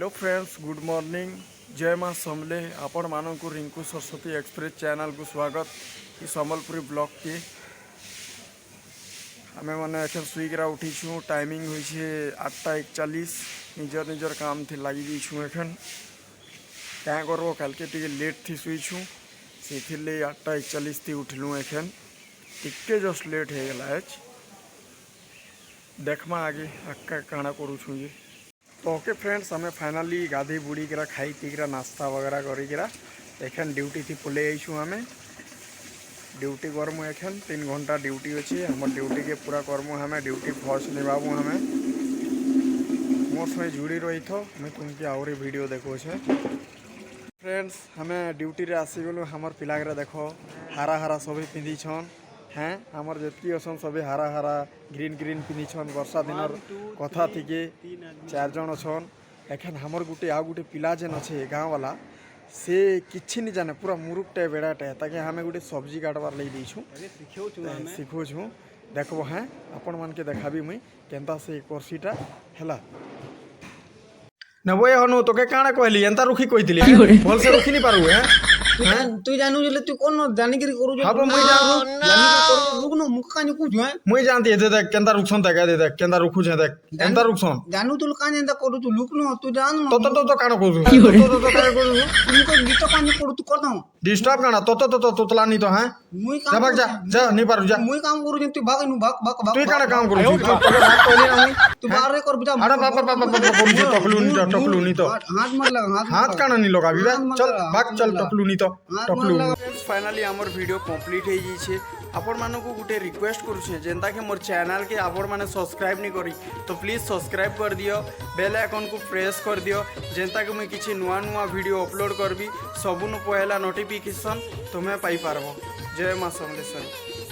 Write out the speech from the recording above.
Hello friends, good morning. जय माँ समले। आपण मानक रिंकू सरस्वती एक्सप्रेस चैनल को स्वागत। कि सम्बलपुरी ब्लॉक के आम मैंने एखन सुईकरा उठीछू। टाइमिंग होइछे 8:41। निजर निजर काम थी लगी दीछू। एखन क्या करबो, कल के टिके लेट थी सुईछू, से 8:41 थी उठलू। एखन टिके जस्ट लेट हो गला। देखमा आगे अक्का काଣା करूछु ये। तो ओके फ्रेंड्स, हमें फाइनली गाधी बुड़ी करा खाई पी करा नाश्ता वगैरह करा एखन ड्यूटी थी पले आईछू। हमें ड्यूटी करमु। एखन 3 घंटा ड्यूटी अच्छे। हम ड्यूटी के पूरा करमु। हमें ड्यूटी फर्स्ट निभाबू। हमें मोर समय जुड़ी रही थो। मैं तुमके आहरी वीडियो देखो छे। फ्रेंड्स, हमें ड्यूटी रे आसी गलु। हमर पिलागरा देखो हरा हरा सभी पिंधी छन। हैं हमर जितकी असन सभी हरा हरा ग्रीन ग्रीन पिंधी छन। वर्षा दिन कथा थी के 4 जन अछन। एखन हमर गुटे आ गुटे पिला जेन अच्छे गाँव वाला, से किछि नहीं जाने, पूरा मुरुकटे बेड़ाटे। ताकि हमें गोटे सब्जी काटबार लगे दीछू, शिखुछु। देखो हाँ, आपण मान के देखाबी मुई केनता से कर्सीटा हैला। नबो हनु तोके काଣା कहली एंता रुखी कहितली भल से रुखी नहीं पारु। हैं तू जानू जले तू कोन जानी करी करू जो हाबो मुई जानु जानी करी करू रुक न मुख कानी कू जो है मुई जानती दे देख केनता रुखसन तक दे देख केनता रुखु छे देख एंता रुखसन जानू तू कानी एंता करू तू लुक न तू जान न तो काଣା करू तो काଣା करू तू को गीत कानी करू तू कर दऊ डिस्टर्ब काଣା तो तोतला नहीं तो हैं मुई जा काम भाग जा नहीं पारु जा। मुई काम करू तू भाग नु भाग तू काଣା काम करू तू भाग कहली ना मुई तू बाहर रे कर बिता अरे बाप करू छे टकलू नहीं तो हाथ मत लगा हाथ काଣା नहीं लगाबी बे चल भाग चल टकलू नहीं तो टकलू। फ्रेंड्स, फाइनली हमर वीडियो कंप्लीट हो जाइए। आपण मानक गुटे रिक्वेस्ट करूछे जेनता कि मोर चैनल के आपण माने सब्सक्राइब नहीं करी तो प्लीज सब्सक्राइब कर दियो। बेल आइकन को प्रेस कर दियो जेनता कि मुई किछि नुआ नुआ वीडियो अपलोड करबी सबुन पहला नोटिफिकेशन तुम्हें पाई पारबो। जय मां समलेश्वरी।